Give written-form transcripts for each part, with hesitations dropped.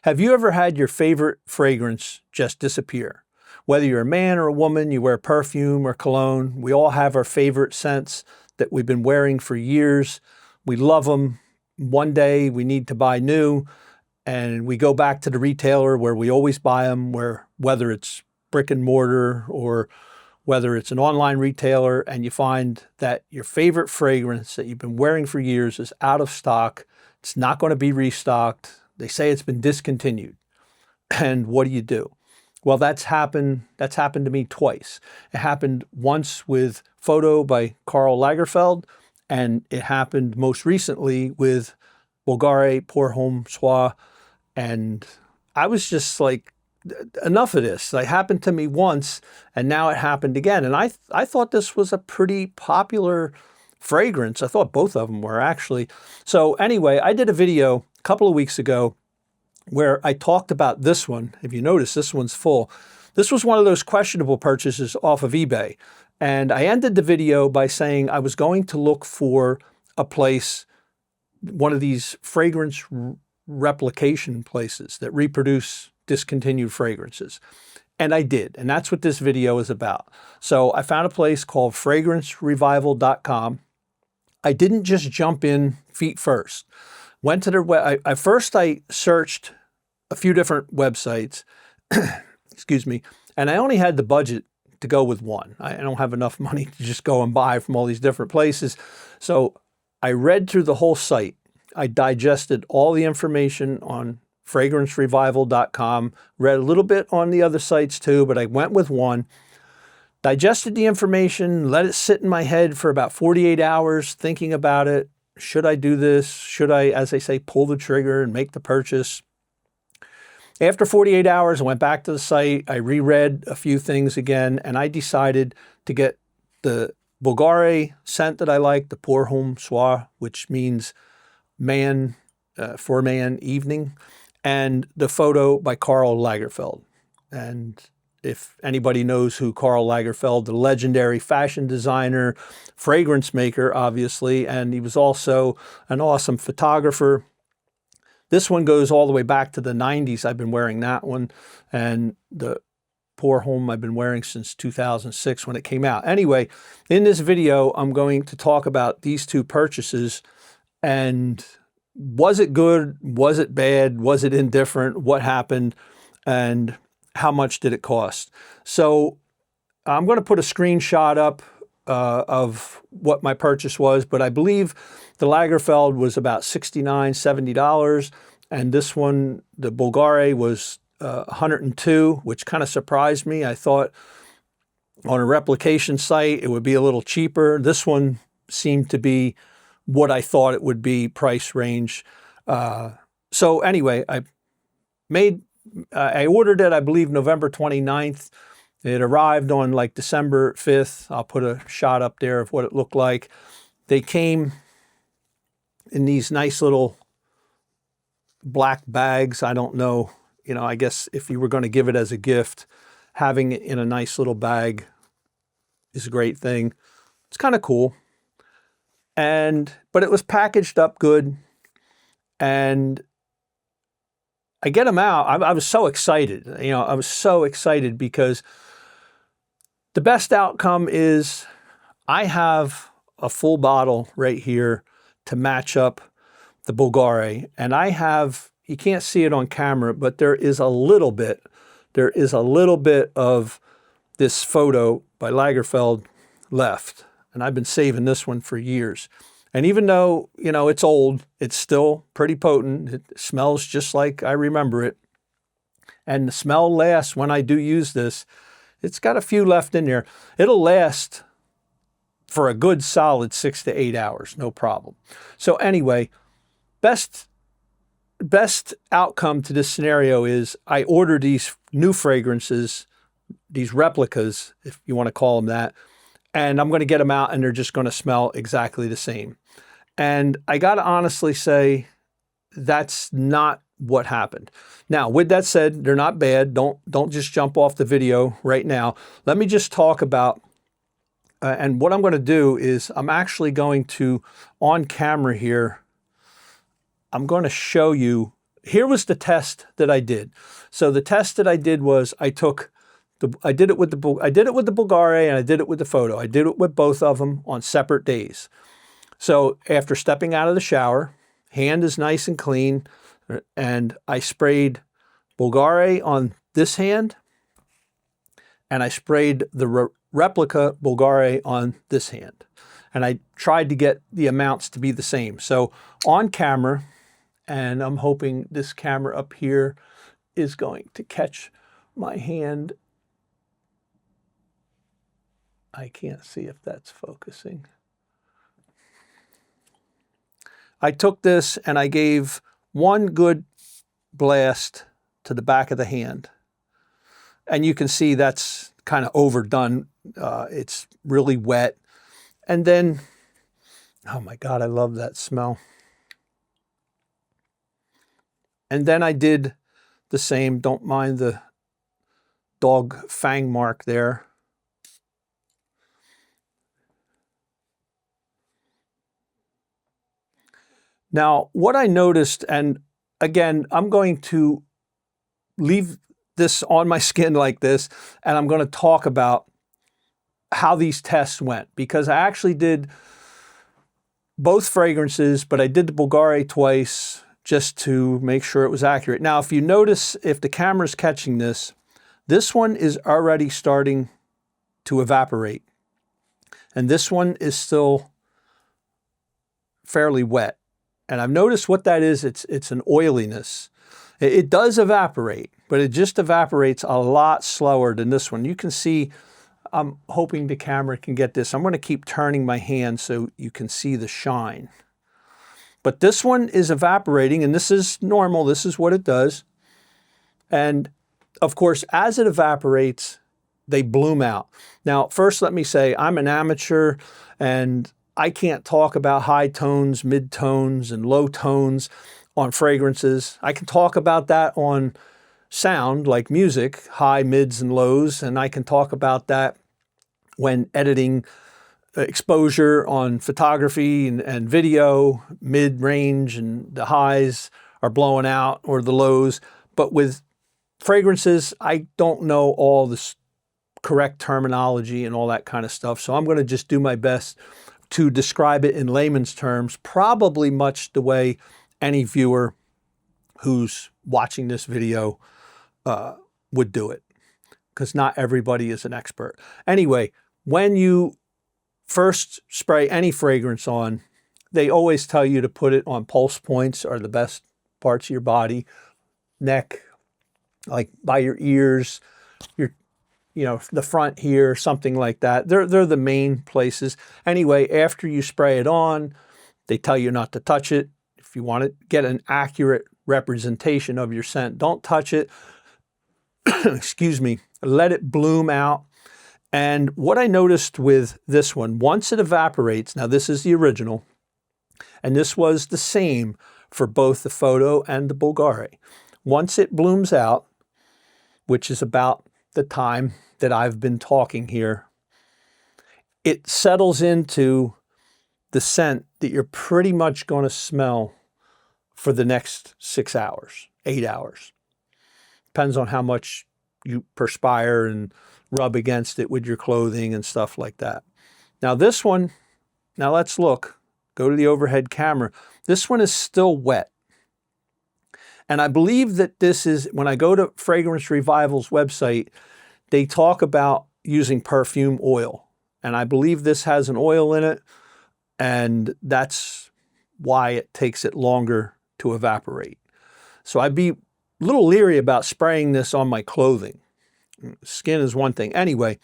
Have you ever had your favorite fragrance just disappear? Whether you're a man or a woman, you wear perfume or cologne, we all have our favorite scents that we've been wearing for years. We love them. One day we need to buy new, and we go back to the retailer where we always buy them, whether it's brick and mortar or whether it's an online retailer, and you find that your favorite fragrance that you've been wearing for years is out of stock. It's not going to be restocked. They say it's been discontinued. And what do? Well, that's happened to me twice. It happened once with Photo by Karl Lagerfeld, and it happened most recently with Bulgare Pour Homme Soie. And I was just like, enough of this. It happened to me once, and now it happened again. And I thought this was a pretty popular fragrance. I thought both of them were, actually. So anyway, I did a video a couple of weeks ago where I talked about this one. If you notice, this one's full. This was one of those questionable purchases off of eBay. And I ended the video by saying I was going to look for a place, one of these fragrance replication places that reproduce discontinued fragrances. And I did. And that's what this video is about. So I found a place called fragrancerevival.com. I didn't just jump in feet first. Went to their web. I searched a few different websites, excuse me, and I only had the budget to go with one. I don't have enough money to just go and buy from all these different places. So I read through the whole site. I digested all the information on fragrancerevival.com, read a little bit on the other sites too, but I went with one. Digested the information, let it sit in my head for about 48 hours, thinking about it. Should I do this? Should I, as they say, pull the trigger and make the purchase? After 48 hours, I went back to the site. I reread a few things again, and I decided to get the Bulgare scent that I like, the Pour Homme Soie, which means man, for man, evening, and the Photo by Karl Lagerfeld. And if anybody knows who Karl Lagerfeld, the legendary fashion designer, fragrance maker, obviously, and he was also an awesome photographer. This one goes all the way back to the 90s. I've been wearing that one. And the Pour Homme I've been wearing since 2006 when it came out. Anyway, in this video, I'm going to talk about these two purchases. And was it good? Was it bad? Was it indifferent? What happened? And how much did it cost? So I'm going to put a screenshot up of what my purchase was, but I believe the Lagerfeld was about $69, $70. And this one, the Bulgare, was $102, which kind of surprised me. I thought on a replication site, it would be a little cheaper. This one seemed to be what I thought it would be, price range. So anyway, I ordered it, I believe, November 29th. It arrived on like December 5th. I'll put a shot up there of what it looked like. They came in these nice little black bags. I don't know, I guess if you were going to give it as a gift, having it in a nice little bag is a great thing. It's kind of cool. But it was packaged up good. And I get them out. I was so excited. I was so excited because the best outcome is I have a full bottle right here to match up the Bulgare. And you can't see it on camera, but there is a little bit of this Photo by Lagerfeld left. And I've been saving this one for years. And even though, it's old, it's still pretty potent. It smells just like I remember it. And the smell lasts when I do use this. It's got a few left in there. It'll last for a good solid 6 to 8 hours, no problem. So anyway, best outcome to this scenario is I ordered these new fragrances, these replicas, if you want to call them that, and I'm going to get them out and they're just going to smell exactly the same. And I got to honestly say, that's not what happened. Now, with that said, they're not bad. Don't just jump off the video right now. Let me just talk about, and what I'm going to do is I'm actually going to, on camera here, I'm going to show you here was the test that I did. So the test that I did was I did it with the Bulgari and I did it with the photo. I did it with both of them on separate days. So after stepping out of the shower, hand is nice and clean, and I sprayed Bulgari on this hand, and I sprayed the Replica Bulgari on this hand. And I tried to get the amounts to be the same. So on camera, and I'm hoping this camera up here is going to catch my hand. I can't see if that's focusing. I took this and I gave one good blast to the back of the hand. And you can see that's kind of overdone. It's really wet. And then, oh my God, I love that smell. And then I did the same. Don't mind the dog fang mark there. Now, what I noticed, and again, I'm going to leave this on my skin like this, and I'm going to talk about how these tests went, because I actually did both fragrances, but I did the Bulgari twice just to make sure it was accurate. Now, if you notice, if the camera's catching this, this one is already starting to evaporate, and this one is still fairly wet. And I've noticed what that is. It's an oiliness. It does evaporate, but it just evaporates a lot slower than this one. You can see, I'm hoping the camera can get this. I'm going to keep turning my hand so you can see the shine. But this one is evaporating, and this is normal. This is what it does. And of course, as it evaporates, they bloom out. Now, first let me say, I'm an amateur, and I can't talk about high tones, mid tones, and low tones on fragrances. I can talk about that on sound, like music, high, mids, and lows, and I can talk about that when editing exposure on photography and video, mid-range, and the highs are blowing out, or the lows. But with fragrances, I don't know all this correct terminology and all that kind of stuff, so I'm going to just do my best to describe it in layman's terms, probably much the way any viewer who's watching this video would do it, because not everybody is an expert. Anyway, when you first spray any fragrance on, they always tell you to put it on pulse points, are the best parts of your body, neck, like by your ears, the front here, something like that. They're the main places. Anyway, after you spray it on, they tell you not to touch it. If you want to get an accurate representation of your scent, don't touch it. Excuse me. Let it bloom out. And what I noticed with this one, once it evaporates, now this is the original, and this was the same for both the photo and the Bulgari. Once it blooms out, which is about the time that I've been talking here, it settles into the scent that you're pretty much going to smell for the next 6 hours, 8 hours. Depends on how much you perspire and rub against it with your clothing and stuff like that. Now this one, now let's look, go to the overhead camera. This one is still wet. And I believe that this is, when I go to Fragrance Revival's website, they talk about using perfume oil. And I believe this has an oil in it, and that's why it takes it longer to evaporate. So I'd be a little leery about spraying this on my clothing. Skin is one thing. Anyway,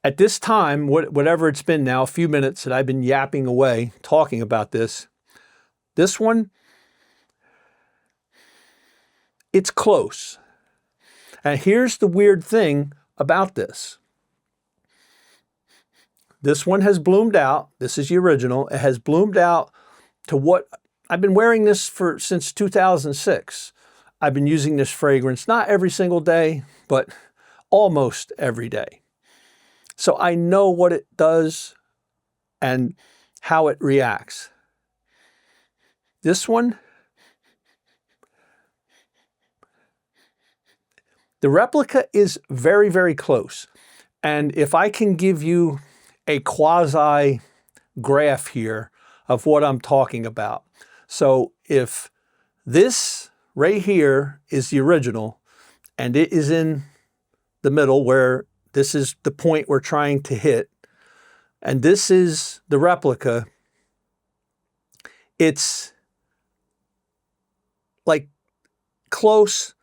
at this time, whatever it's been now, a few minutes that I've been yapping away, talking about this one, it's close. And here's the weird thing about this. This one has bloomed out. This is the original. It has bloomed out to what I've been wearing this since 2006. I've been using this fragrance, not every single day, but almost every day. So I know what it does and how it reacts. This one The Replica is very, very close. And if I can give you a quasi graph here of what I'm talking about. So if this right here is the original and it is in the middle where this is the point we're trying to hit, and this is the Replica, it's like close,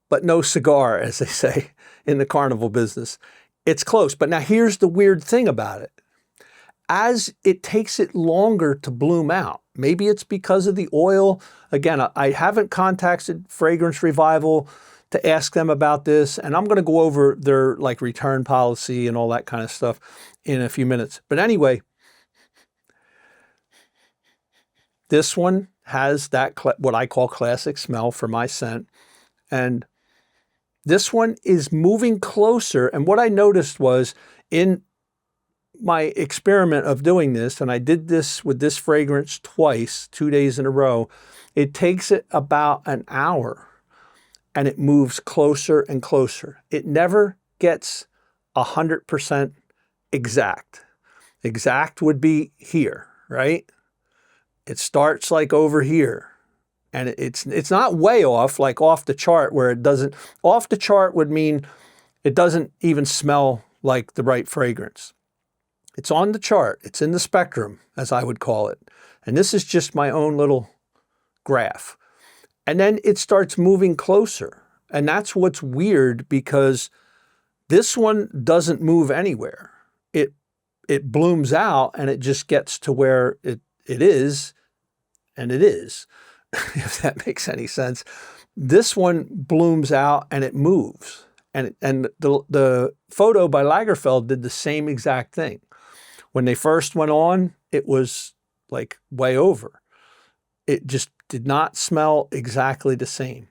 but no cigar, as they say in the carnival business. It's close. But now here's the weird thing about it. As it takes it longer to bloom out, maybe it's because of the oil. Again, I haven't contacted Fragrance Revival to ask them about this, and I'm going to go over their like return policy and all that kind of stuff in a few minutes. But anyway, this one has that what I call classic smell for my scent, and this one is moving closer. And what I noticed was in my experiment of doing this, and I did this with this fragrance twice, 2 days in a row, it takes it about an hour and it moves closer and closer. It never gets 100% exact. Exact would be here, right? It starts like over here. And it's not way off, like off the chart where it doesn't, off the chart would mean it doesn't even smell like the right fragrance. It's on the chart. It's in the spectrum, as I would call it. And this is just my own little graph. And then it starts moving closer. And that's what's weird, because this one doesn't move anywhere. It blooms out and it just gets to where it is, and it is, if that makes any sense. This one blooms out and it moves. And the photo by Lagerfeld did the same exact thing. When they first went on, it was like way over. It just did not smell exactly the same.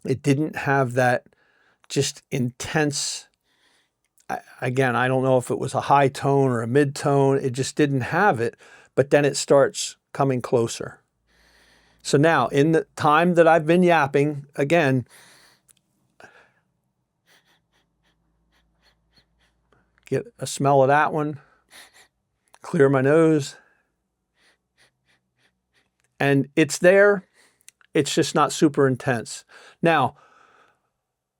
It didn't have that just intense, again, I don't know if it was a high tone or a mid tone. It just didn't have it, but then it starts coming closer. So now, in the time that I've been yapping, again, get a smell of that one, clear my nose, and it's there. It's just not super intense. Now,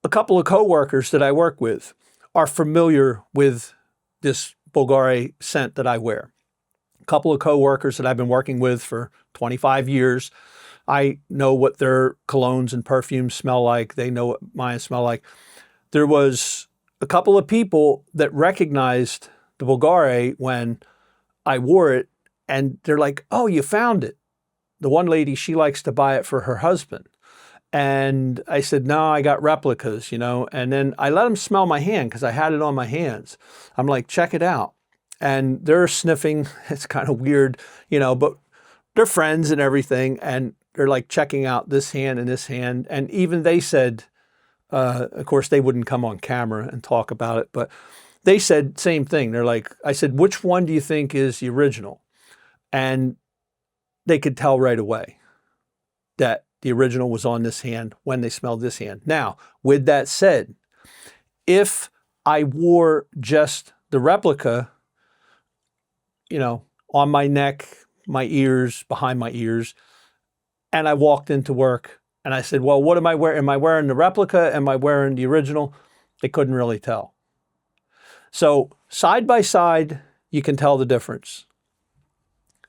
a couple of coworkers that I work with are familiar with this Bulgari scent that I wear. A couple of coworkers that I've been working with for 25 years. I know what their colognes and perfumes smell like. They know what mine smell like. There was a couple of people that recognized the Bulgari when I wore it, and they're like, "Oh, you found it." The one lady, she likes to buy it for her husband. And I said, "No, I got replicas, you know." And then I let them smell my hand because I had it on my hands. I'm like, "Check it out." And they're sniffing. It's kind of weird, you know, but they're friends and everything. And they're like checking out this hand and this hand. And even they said, of course, they wouldn't come on camera and talk about it, but they said same thing. They're like, I said, "Which one do you think is the original?" And they could tell right away that the original was on this hand when they smelled this hand. Now, with that said, if I wore just the Replica, you know, on my neck, my ears, behind my ears, and I walked into work and I said, "Well, what am I wearing? Am I wearing the Replica? Am I wearing the original?" They couldn't really tell. So side by side, you can tell the difference.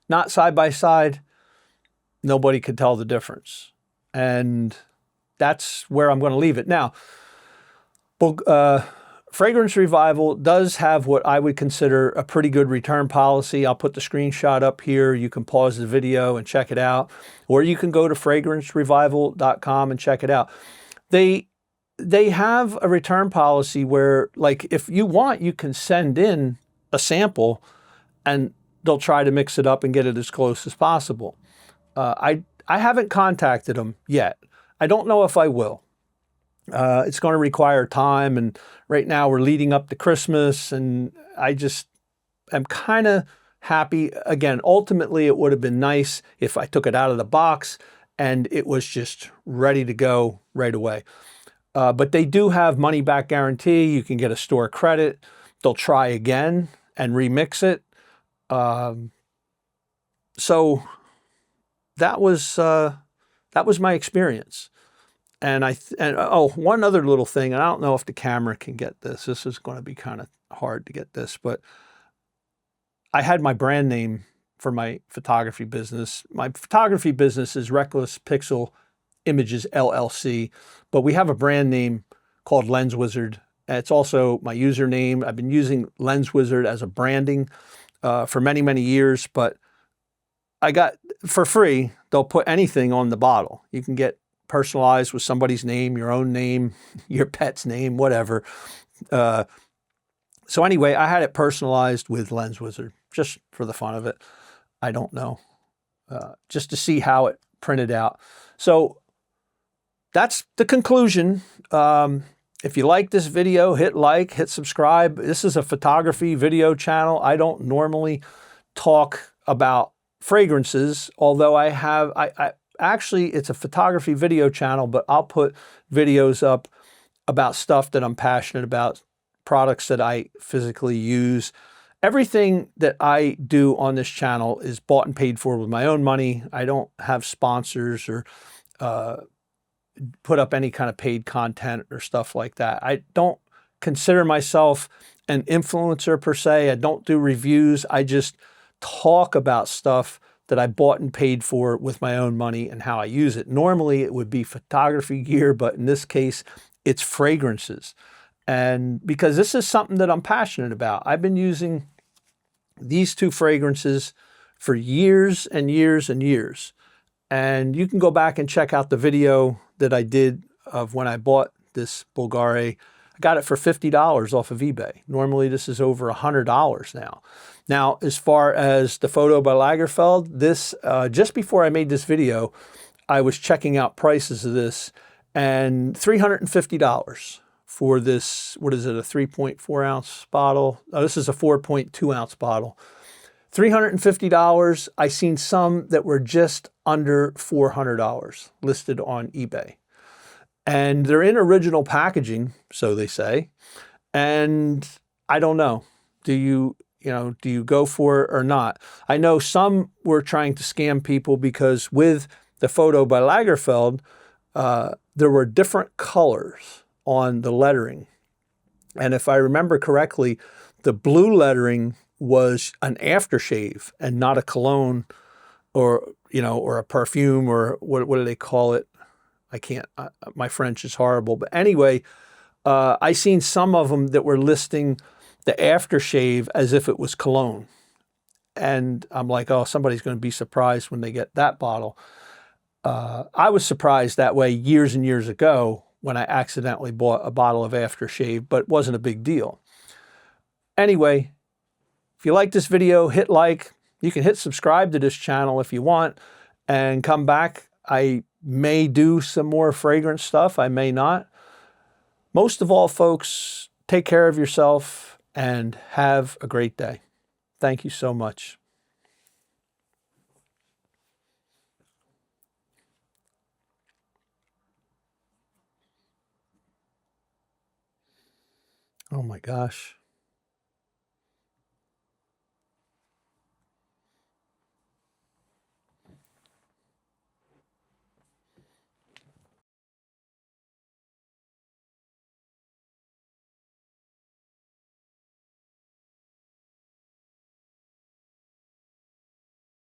Not side by side, nobody could tell the difference. And that's where I'm going to leave it. Now, Fragrance Revival does have what I would consider a pretty good return policy. I'll put the screenshot up here. You can pause the video and check it out. Or you can go to fragrancerevival.com and check it out. They have a return policy where, like, if you want, you can send in a sample and they'll try to mix it up and get it as close as possible. I haven't contacted them yet. I don't know if I will. It's going to require time, and right now we're leading up to Christmas, and I just am kind of happy. Again, ultimately it would have been nice if I took it out of the box and it was just ready to go right away. But they do have money back guarantee. You can get a store credit. They'll try again and remix it. So that was my experience. And oh, one other little thing, and I don't know if the camera can get this. This is going to be kind of hard to get this, but I had my brand name for my photography business. My photography business is Reckless Pixel Images LLC, but we have a brand name called Lens Wizard. It's also my username. I've been using Lens Wizard as a branding for many, many years, but I got, for free, they'll put anything on the bottle. You can get personalized with somebody's name, your own name, your pet's name, whatever. So anyway, I had it personalized with Lens Wizard, just for the fun of it. I don't know, just to see how it printed out. So that's the conclusion. If you like this video, hit like, hit subscribe. This is a photography video channel. I don't normally talk about fragrances, although I actually, it's a photography video channel, but I'll put videos up about stuff that I'm passionate about, products that I physically use. Everything that I do on this channel is bought and paid for with my own money. I don't have sponsors or put up any kind of paid content or stuff like that. I don't consider myself an influencer per se. I don't do reviews. I just talk about stuff that I bought and paid for with my own money and how I use it. Normally it would be photography gear, but in this case, it's fragrances. And because this is something that I'm passionate about. I've been using these two fragrances for years and years and years. And you can go back and check out the video that I did of when I bought this Bulgari. I got it for $50 off of eBay. Normally this is over $100 now. Now, as far as the photo by Lagerfeld, this, just before I made this video, I was checking out prices of this, and $350 for this, what is it, a 3.4 ounce bottle? Oh, this is a 4.2 ounce bottle. $350. I seen some that were just under $400 listed on eBay. And they're in original packaging, so they say. And I don't know. Do you go for it or not? I know some were trying to scam people because with the photo by Lagerfeld, there were different colors on the lettering. And if I remember correctly, the blue lettering was an aftershave and not a cologne or a perfume, or what do they call it? I can't, my French is horrible. But anyway, I seen some of them that were listing the aftershave as if it was cologne. And I'm like, oh, somebody's going to be surprised when they get that bottle. I was surprised that way years and years ago when I accidentally bought a bottle of aftershave, but it wasn't a big deal. Anyway, if you like this video, hit like. You can hit subscribe to this channel if you want and come back. I may do some more fragrance stuff. I may not. Most of all, folks, take care of yourself and have a great day. Thank you so much. Oh my gosh.